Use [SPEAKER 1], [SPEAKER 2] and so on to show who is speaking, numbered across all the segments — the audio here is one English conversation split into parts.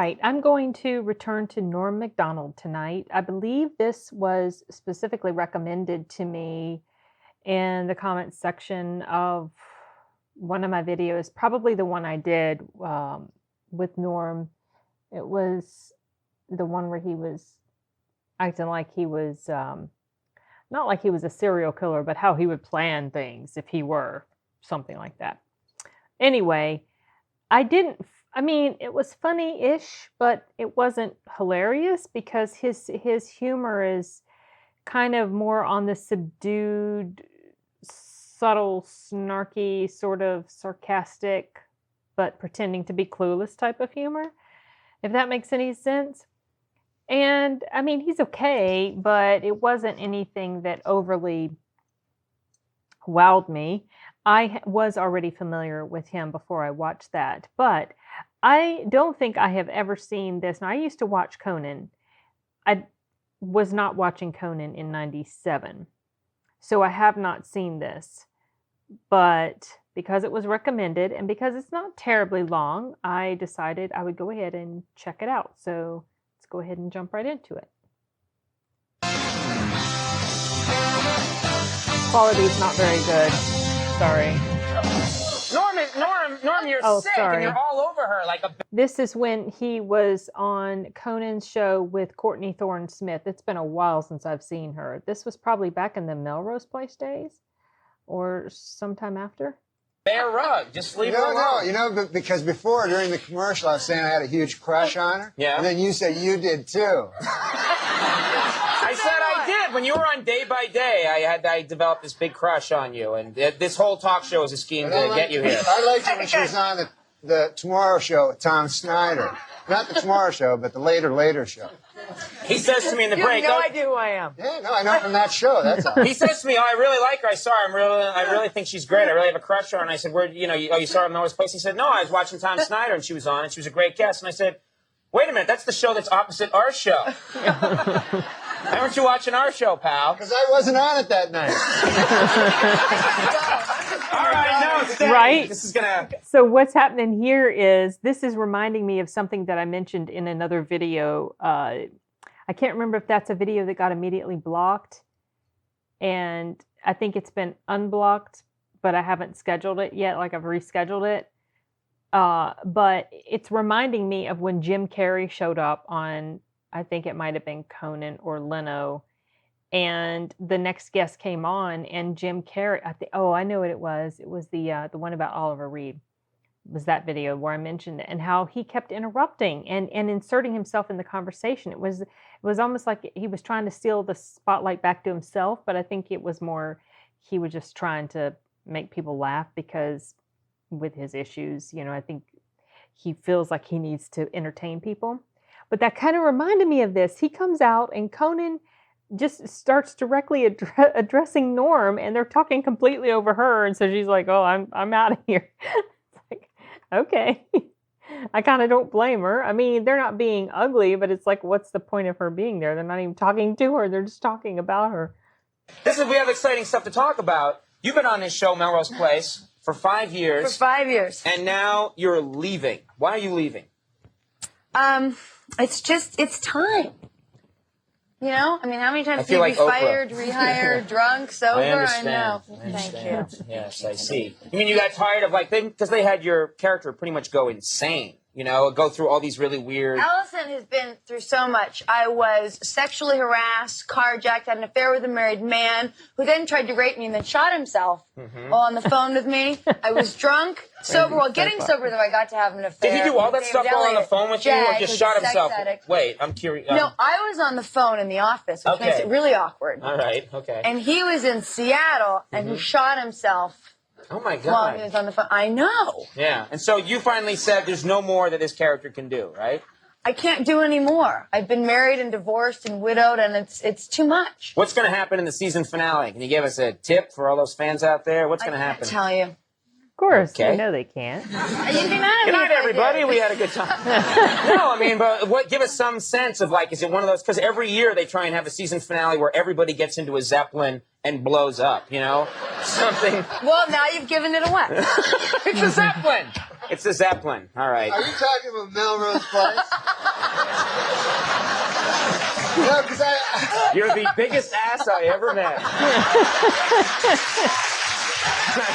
[SPEAKER 1] right, I'm going to return to Norm Macdonald tonight. I believe this was specifically recommended to me in the comments section of one of my videos, probably the one I did with Norm. It was the one where he was acting like he was, not like he was a serial killer, but how he would plan things if he were, something like that. Anyway, I mean, it was funny-ish, but it wasn't hilarious because his humor is kind of more on the subdued, subtle, snarky, sort of sarcastic, but pretending to be clueless type of humor, if that makes any sense. And, I mean, he's okay, but it wasn't anything that overly wowed me. I was already familiar with him before I watched that, but I don't think I have ever seen this. Now, I used to watch Conan. I was not watching Conan in 97, so I have not seen this. But because it was recommended and because it's not terribly long, I decided I would go ahead and check it out. So let's go ahead and jump right into it. Quality is not very good. Sorry.
[SPEAKER 2] Norm, you're sick
[SPEAKER 1] sorry.
[SPEAKER 2] and you're all over her like a...
[SPEAKER 1] This is when he was on Conan's show with Courtney Thorne Smith. It's been a while since I've seen her. This was probably back in the Melrose Place days or sometime after.
[SPEAKER 2] Bare rug. Just leave her alone.
[SPEAKER 3] No, you know, because before, during the commercial, I was saying I had a huge crush on her.
[SPEAKER 2] Yeah.
[SPEAKER 3] And then you said you did, too.
[SPEAKER 2] I said I did. When you were on Day by Day, I developed this big crush on you. And this whole talk show is a scheme to get you here.
[SPEAKER 3] I liked her when she was on the Tomorrow Show with Tom Snyder. Not the Tomorrow Show, but the later show.
[SPEAKER 2] He says to me in the break...
[SPEAKER 4] You have no idea who I am.
[SPEAKER 3] Yeah, no, I know from that show, that's all.
[SPEAKER 2] He says to me, I really like her. I saw her. I really think she's great. I really have a crush on her. And I said, you saw her in Noah's Place? He said, no, I was watching Tom Snyder, and she was on, and she was a great guest. And I said, wait a minute, that's the show that's opposite our show. Why weren't you watching our show, pal?
[SPEAKER 3] Because I wasn't on it that night.
[SPEAKER 2] All right, no,
[SPEAKER 1] right?
[SPEAKER 2] This is gonna...
[SPEAKER 1] So what's happening here is, this is reminding me of something that I mentioned in another video. I can't remember if that's a video that got immediately blocked. And I think it's been unblocked, but I haven't scheduled it yet. Like, I've rescheduled it. But it's reminding me of when Jim Carrey showed up on, I think it might have been Conan or Leno. And the next guest came on, and Jim Carrey, I know what it was. It was the one about Oliver Reed. It was that video where I mentioned it, and how he kept interrupting and inserting himself in the conversation. It was almost like he was trying to steal the spotlight back to himself, but I think it was more he was just trying to make people laugh, because with his issues, I think he feels like he needs to entertain people. But that kind of reminded me of this. He comes out, and Conan just starts directly addressing Norm, and they're talking completely over her, and so she's like, "Oh, I'm out of here." It's like, okay. I kind of don't blame her. I mean, they're not being ugly, but it's like, what's the point of her being there? They're not even talking to her. They're just talking about her.
[SPEAKER 2] We have exciting stuff to talk about. You've been on this show, Melrose Place, for 5 years.
[SPEAKER 4] For 5 years.
[SPEAKER 2] And now you're leaving. Why are you leaving?
[SPEAKER 4] It's time. You know? I mean, how many times
[SPEAKER 2] feel
[SPEAKER 4] have you
[SPEAKER 2] like
[SPEAKER 4] be
[SPEAKER 2] Oprah.
[SPEAKER 4] fired, rehired, drunk, sober?
[SPEAKER 2] I understand.
[SPEAKER 4] know.
[SPEAKER 2] I understand.
[SPEAKER 4] Thank you.
[SPEAKER 2] Yes, I see. You mean you got tired of, because they had your character pretty much go insane, go through all these really weird...
[SPEAKER 4] Allison has been through so much. I was sexually harassed, carjacked, had an affair with a married man who then tried to rape me and then shot himself while on the phone with me. I was drunk, sober. Well, getting sober, though, I got to have an affair.
[SPEAKER 2] Did he do all that
[SPEAKER 4] with
[SPEAKER 2] stuff
[SPEAKER 4] David
[SPEAKER 2] while on the
[SPEAKER 4] Elliott.
[SPEAKER 2] phone with you, or
[SPEAKER 4] Yeah,
[SPEAKER 2] just
[SPEAKER 4] he
[SPEAKER 2] shot
[SPEAKER 4] was a
[SPEAKER 2] himself?
[SPEAKER 4] sex addict.
[SPEAKER 2] Wait, I'm curious.
[SPEAKER 4] No, I was on the phone in the office, which makes it really awkward.
[SPEAKER 2] All right, okay.
[SPEAKER 4] And he was in Seattle, and he shot himself.
[SPEAKER 2] Oh, my God.
[SPEAKER 4] While he was on the phone. I know.
[SPEAKER 2] Yeah, and so you finally said there's no more that this character can do, right?
[SPEAKER 4] I can't do any more. I've been married and divorced and widowed, and it's too much.
[SPEAKER 2] What's going to happen in the season finale? Can you give us a tip for all those fans out there? What's going to happen?
[SPEAKER 4] I can't tell you.
[SPEAKER 1] Of course,
[SPEAKER 2] Okay.
[SPEAKER 1] you know they can't.
[SPEAKER 4] You'd be mad at me.
[SPEAKER 2] Good night,
[SPEAKER 4] if I
[SPEAKER 2] everybody.
[SPEAKER 4] did.
[SPEAKER 2] We had a good time. No, I mean, but give us some sense of, is it one of those? Because every year they try and have a season finale where everybody gets into a Zeppelin and blows up, Something.
[SPEAKER 4] Well, now you've given it away.
[SPEAKER 2] It's a Zeppelin. It's the Zeppelin. All right.
[SPEAKER 3] Are you talking about Melrose Place? No, because
[SPEAKER 2] You're the biggest ass I ever met. I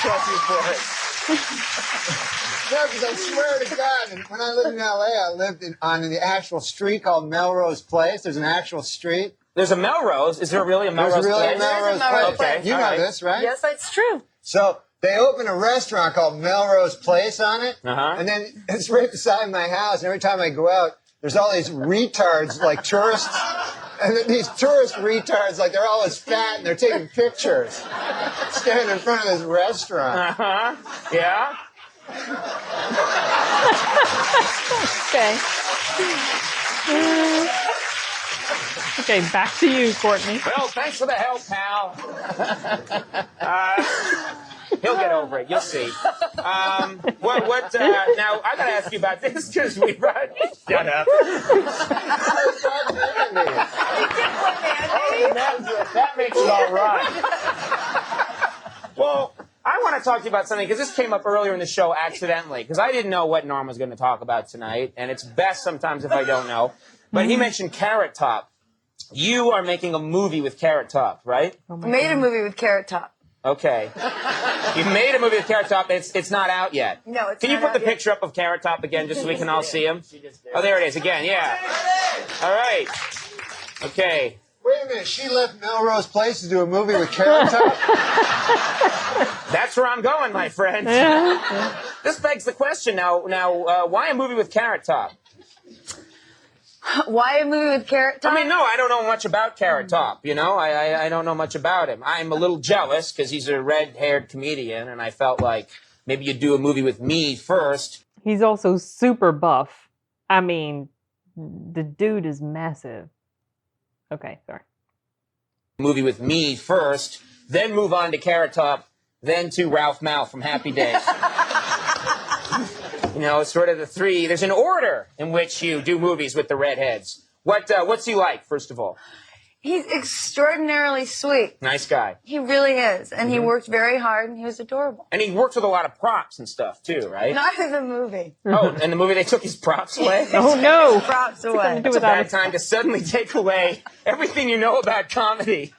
[SPEAKER 2] love you for it.
[SPEAKER 3] No, because I swear to God, and when I lived in L.A., I lived on the actual street called Melrose Place. There's an actual street.
[SPEAKER 2] There's a Melrose. Is there really a Melrose
[SPEAKER 3] There's really
[SPEAKER 2] place?
[SPEAKER 3] a Melrose
[SPEAKER 4] Melrose
[SPEAKER 3] Place.
[SPEAKER 2] Place.
[SPEAKER 3] You
[SPEAKER 2] All
[SPEAKER 3] know
[SPEAKER 2] right.
[SPEAKER 3] this, right?
[SPEAKER 4] Yes, it's true.
[SPEAKER 3] So they opened a restaurant called Melrose Place on it,
[SPEAKER 2] Uh-huh.
[SPEAKER 3] and then it's right beside my house. And every time I go out, there's all these retards, like tourists, and then these tourist retards, like they're always fat and they're taking pictures, standing in front of this restaurant.
[SPEAKER 2] Uh-huh. Yeah?
[SPEAKER 1] Okay. Okay, back to you, Courtney.
[SPEAKER 2] Well, thanks for the help, pal. He'll get over it. You'll see. Now, I got to ask you about this because we run. Shut up. That makes it all right. Well, I want to talk to you about something because this came up earlier in the show accidentally because I didn't know what Norm was going to talk about tonight, and it's best sometimes if I don't know. But he mentioned Carrot Top. You are making a movie with Carrot Top, right?
[SPEAKER 4] I made a movie with Carrot Top.
[SPEAKER 2] Okay. You made a movie with Carrot Top. It's not out yet.
[SPEAKER 4] No, it's
[SPEAKER 2] Can you
[SPEAKER 4] not
[SPEAKER 2] put the
[SPEAKER 4] out yet.
[SPEAKER 2] picture up of Carrot Top again just so we can all see him? Oh, there it is again. Yeah. All right. Okay.
[SPEAKER 3] Wait a minute, she left Melrose Place to do a movie with Carrot Top?
[SPEAKER 2] That's where I'm going, my friend. This begs the question now. Why a movie with Carrot Top?
[SPEAKER 4] Why a movie with Carrot Top?
[SPEAKER 2] I mean, no, I don't know much about Carrot Top. You know, I don't know much about him. I'm a little jealous because he's a red-haired comedian, and I felt like maybe you'd do a movie with me first.
[SPEAKER 1] He's also super buff. I mean, the dude is massive. Okay, sorry.
[SPEAKER 2] Movie with me first, then move on to Carrot Top, then to Ralph Malph from Happy Days. You know, sort of the three. There's an order in which you do movies with the redheads. What's he like, first of all?
[SPEAKER 4] He's extraordinarily sweet.
[SPEAKER 2] Nice guy.
[SPEAKER 4] He really is. And he worked very hard, and he was adorable.
[SPEAKER 2] And he works with a lot of props and stuff, too, right?
[SPEAKER 4] Not in the movie.
[SPEAKER 2] Oh, in the movie they took his props away?
[SPEAKER 1] Oh, no.
[SPEAKER 4] Props away.
[SPEAKER 2] It's a bad time to suddenly take away everything you know about comedy.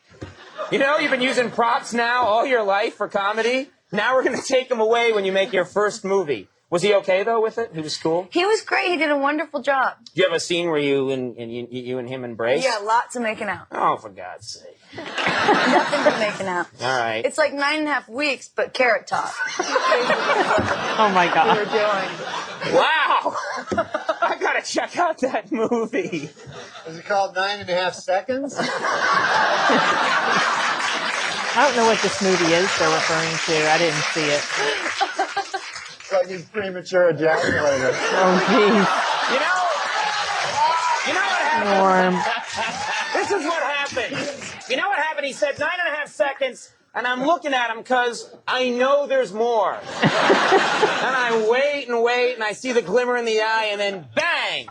[SPEAKER 2] You know, you've been using props now all your life for comedy. Now we're going to take them away when you make your first movie. Was he okay, though, with it? He was cool?
[SPEAKER 4] He was great. He did a wonderful job.
[SPEAKER 2] Do you have a scene where you and him embrace?
[SPEAKER 4] Yeah, lots of making out.
[SPEAKER 2] Oh, for God's sake.
[SPEAKER 4] Nothing but making out.
[SPEAKER 2] All right.
[SPEAKER 4] It's like 9.5 weeks, but Carrot Top.
[SPEAKER 1] Oh, my
[SPEAKER 4] We're
[SPEAKER 1] God.
[SPEAKER 4] doing.
[SPEAKER 2] Wow! I gotta check out that movie.
[SPEAKER 3] Is it called 9.5 Seconds?
[SPEAKER 1] I don't know what this movie is they're referring to. I didn't see it.
[SPEAKER 3] It's like his premature ejaculator.
[SPEAKER 1] Oh, jeez.
[SPEAKER 2] You know what happened?
[SPEAKER 1] Norm.
[SPEAKER 2] This is what happened. You know what happened? He said 9.5 seconds, and I'm looking at him because I know there's more. And I wait, and I see the glimmer in the eye, and then bang!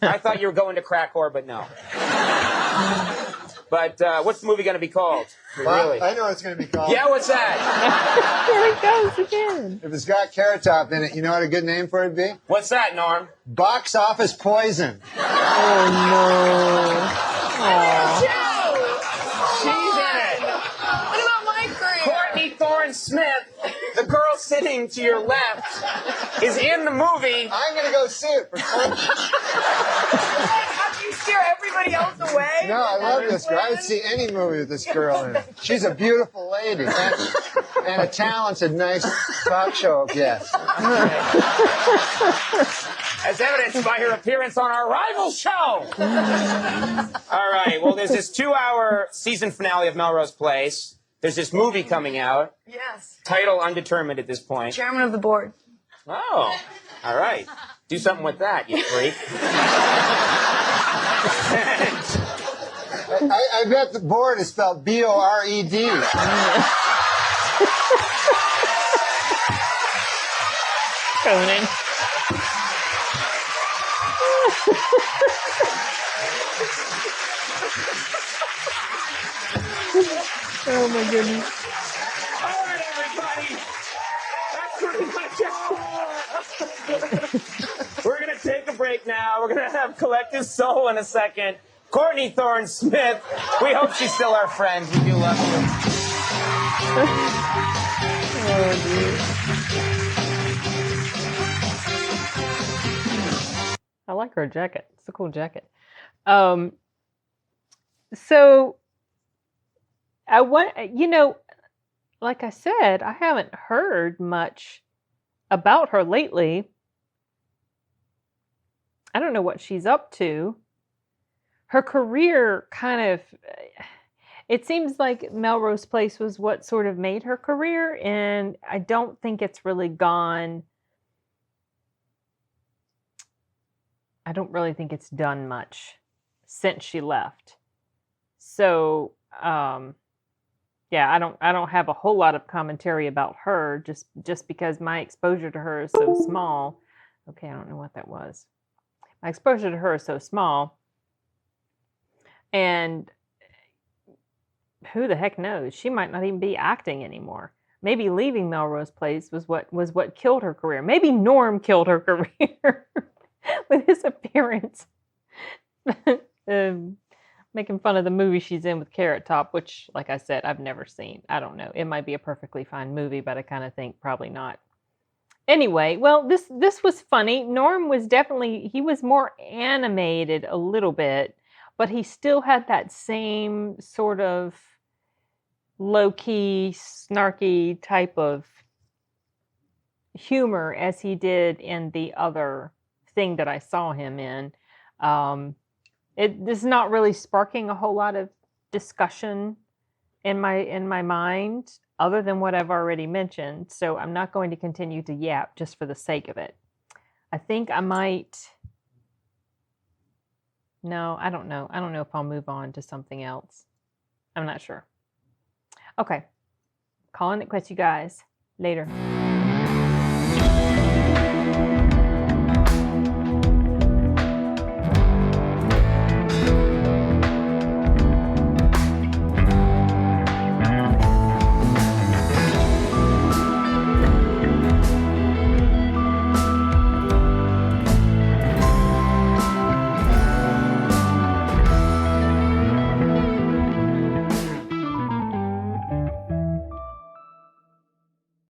[SPEAKER 2] I thought you were going to crack whore, but no. But what's the movie going to be called?
[SPEAKER 3] Well,
[SPEAKER 2] Really?
[SPEAKER 3] I know what it's going to be called.
[SPEAKER 2] Yeah, what's that?
[SPEAKER 1] Here he goes again.
[SPEAKER 3] If it's got Carrot Top in it, you know what a good name for it would be?
[SPEAKER 2] What's that, Norm?
[SPEAKER 3] Box Office Poison.
[SPEAKER 1] Oh, no.
[SPEAKER 2] She's in it.
[SPEAKER 4] What about my career?
[SPEAKER 2] Courtney Thorne-Smith, the girl sitting to your left, is in the movie.
[SPEAKER 3] I'm going to go see it for fun.
[SPEAKER 4] How do you scare everybody else away?
[SPEAKER 3] No, I love this girl. I would see any movie with this girl in it. She's a beautiful lady and a talented, nice talk show guest.
[SPEAKER 2] As evidenced by her appearance on our rival show. All right, well, there's this 2-hour season finale of Melrose Place. There's this movie coming out.
[SPEAKER 4] Yes.
[SPEAKER 2] Title undetermined at this point.
[SPEAKER 4] Chairman of the board.
[SPEAKER 2] Oh, all right. Do something with that, you freak.
[SPEAKER 3] I bet the board is spelled B-O-R-E-D.
[SPEAKER 1] Conan. Oh, my goodness.
[SPEAKER 2] All right, everybody. That's pretty much it. We're going to take a break now. We're going to have Collective Soul in a second. Courtney Thorne Smith. We hope she's still our friend. We do love you.
[SPEAKER 1] Oh, dude. I like her jacket. It's a cool jacket. So I want, like I said, I haven't heard much about her lately. I don't know what she's up to. Her career kind of, it seems like Melrose Place was what sort of made her career, and I don't think it's really gone. I don't really think it's done much since she left. So, yeah, I don't have a whole lot of commentary about her just because my exposure to her is so small. Okay, I don't know what that was. My exposure to her is so small. And who the heck knows? She might not even be acting anymore. Maybe leaving Melrose Place was what killed her career. Maybe Norm killed her career with his appearance. Making fun of the movie she's in with Carrot Top, which, like I said, I've never seen. I don't know. It might be a perfectly fine movie, but I kind of think probably not. Anyway, well, this was funny. Norm was he was more animated a little bit, but he still had that same sort of low-key, snarky type of humor as he did in the other thing that I saw him in. It is not really sparking a whole lot of discussion in my mind, other than what I've already mentioned. So I'm not going to continue to yap just for the sake of it. I think I might. No, I don't know. I don't know if I'll move on to something else. I'm not sure. Okay. Calling it quits, you guys. Later.